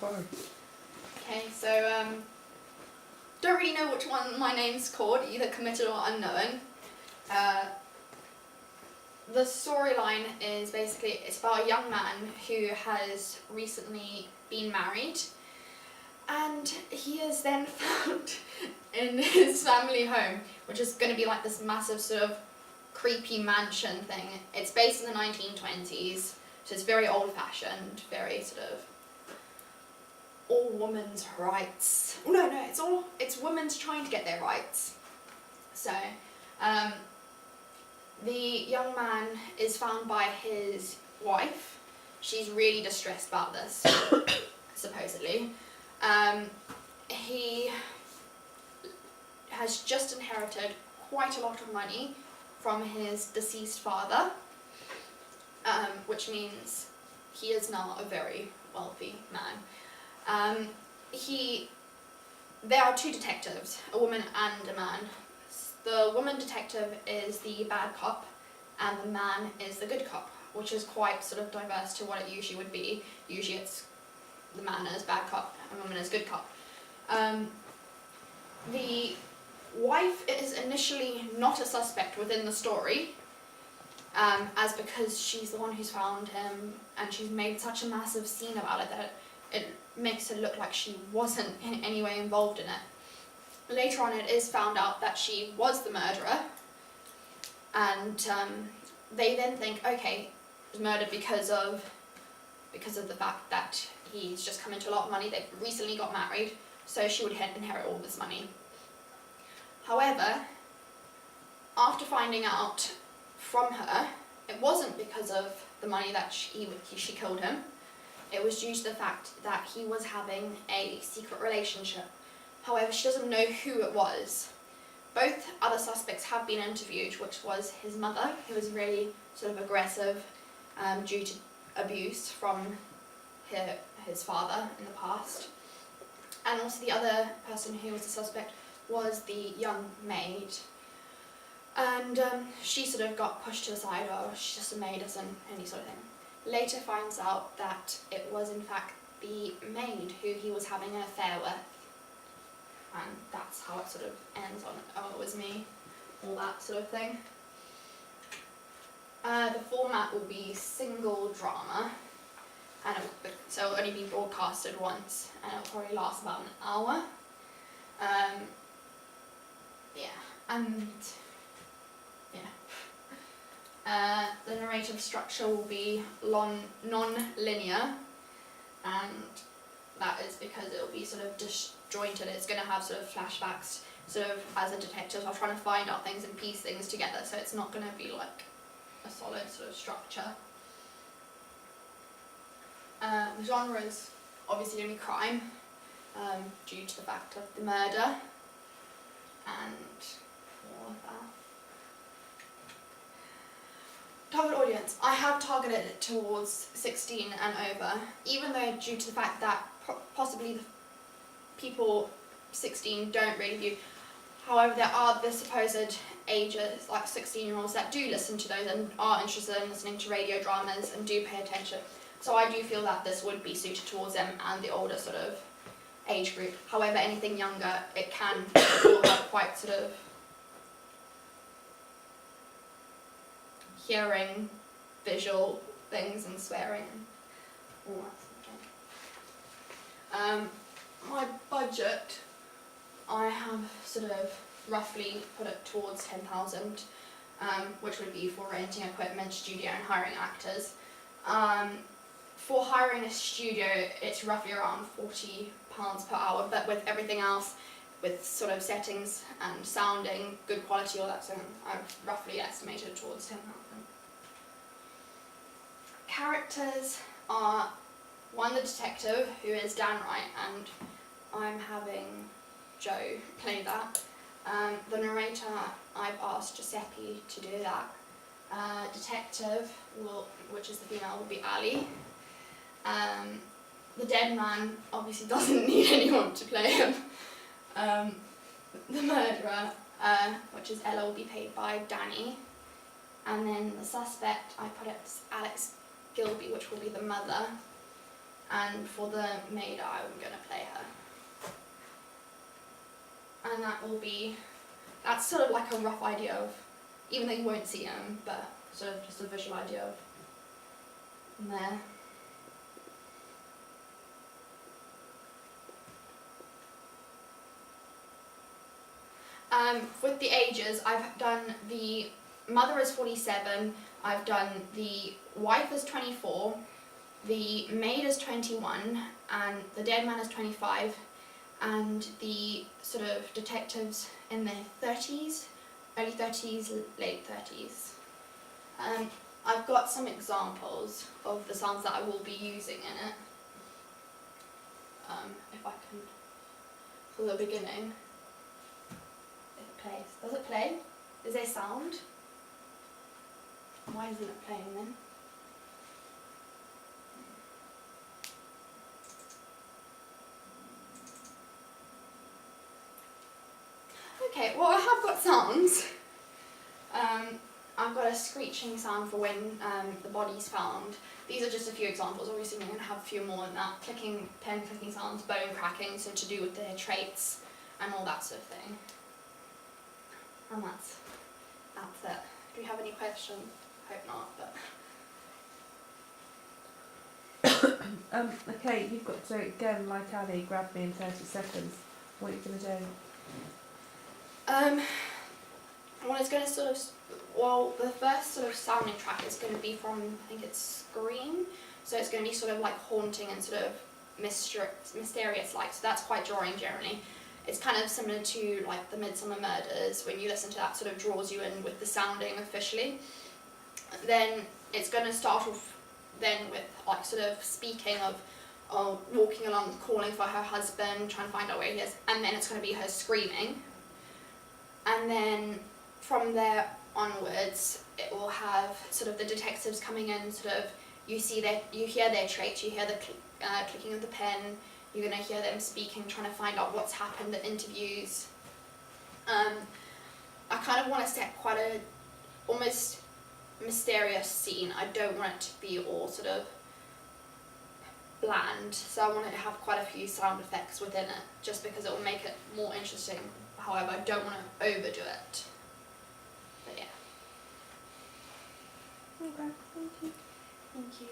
Hi. Okay, so don't really know which one my name's called, either committed or unknown. The storyline is basically, it's about a young man who has recently been married, and he is then found in his family home, which is going to be like this massive sort of creepy mansion thing. It's based in the 1920s, so it's very old-fashioned, very sort of all women's rights. No, it's women's trying to get their rights. So, the young man is found by his wife. She's really distressed about this, supposedly. He has just inherited quite a lot of money from his deceased father, which means he is now a very wealthy man. There are two detectives, a woman and a man. The woman detective is the bad cop, and the man is the good cop, which is quite sort of diverse to what it usually would be. Usually it's the man as bad cop and the woman as good cop. The wife is initially not a suspect within the story, as because she's the one who's found him, and she's made such a massive scene about it that it makes it look like she wasn't in any way involved in it. Later on it is found out that she was the murderer, and they then think, okay, he was murdered because of the fact that he's just come into a lot of money, they've recently got married, so she would inherit all this money. However, after finding out from her, it wasn't because of the money that she killed him. It was due to the fact that he was having a secret relationship. However, she doesn't know who it was. Both other suspects have been interviewed, which was his mother, who was really sort of aggressive due to abuse from his father in the past. And also the other person who was a suspect was the young maid. And she sort of got pushed to the side, oh, she's just a maid, isn't any sort of thing. Later finds out that it was in fact the maid who he was having an affair with. And that's how it sort of ends on, oh, it was me, all that sort of thing. The format will be single drama, and so it'll only be broadcasted once, and it'll probably last about an hour. The narrative structure will be non-linear, and that is because it will be sort of disjointed. It's going to have sort of flashbacks, sort of as a detective, I'm trying to find out things and piece things together, so it's not going to be like a solid sort of structure. The genre is obviously going to be crime, due to the fact of the murder and all of that. Target audience. I have targeted it towards 16 and over, even though due to the fact that possibly the people 16 don't really view. However, there are the supposed ages, like 16-year-olds, that do listen to those and are interested in listening to radio dramas and do pay attention. So I do feel that this would be suited towards them and the older sort of age group. However, anything younger, it will have quite sort of hearing, visual things and swearing and all that sort of thing. My budget, I have sort of roughly put it towards 10,000, which would be for renting equipment, studio and hiring actors. For hiring a studio, it's roughly around £40 per hour, but with everything else, with sort of settings and sounding, good quality, all that, so I've roughly estimated towards 10,000. Characters are one, the detective, who is Dan Wright, and I'm having Joe play that. The narrator, I've asked Giuseppe to do that. Detective, which is the female, will be Ali. The dead man obviously doesn't need anyone to play him. The murderer, which is Ella, will be played by Danny. And then the suspect, I put it as Alex Gilby, which will be the mother. and for the maid I'm going to play her. And that's sort of like a rough idea of, even though you won't see him, but sort of just a visual idea of there. With the ages, I've done the mother is 47, I've done the wife is 24, the maid is 21, and the dead man is 25, and the sort of detectives in their 30s, early 30s, late 30s. I've got some examples of the sounds that I will be using in it. If I can, for the beginning. If it plays. Does it play? Is there sound? Why isn't it playing then? Okay, well I have got sounds. I've got a screeching sound for when the body's found. These are just a few examples. Obviously we're going to have a few more than that. Clicking, pen clicking sounds, bone cracking, so to do with their traits and all that sort of thing. And that's it. Do you have any questions? Hope not, but... Okay, you've got to, again, like Ali, grab me in 30 seconds. What are you going to do? Well, it's going to sort of, well, the first sort of sounding track is going to be from, I think it's Scream, so it's going to be sort of like haunting and sort of mysterious like, so that's quite drawing generally. It's kind of similar to like the Midsummer Murders, when you listen to that sort of draws you in with the sounding officially. Then it's going to start off then with like sort of speaking of walking along, calling for her husband, trying to find out where he is, and then it's going to be her screaming. And then from there onwards, it will have sort of the detectives coming in, sort of, you hear their traits, you hear the clicking of the pen, you're going to hear them speaking, trying to find out what's happened at interviews. I kind of want to set quite a almost mysterious scene. I don't want it to be all sort of bland, so I want it to have quite a few sound effects within it, just because it will make it more interesting. However, I don't want to overdo it. But yeah. Okay, thank you. Thank you.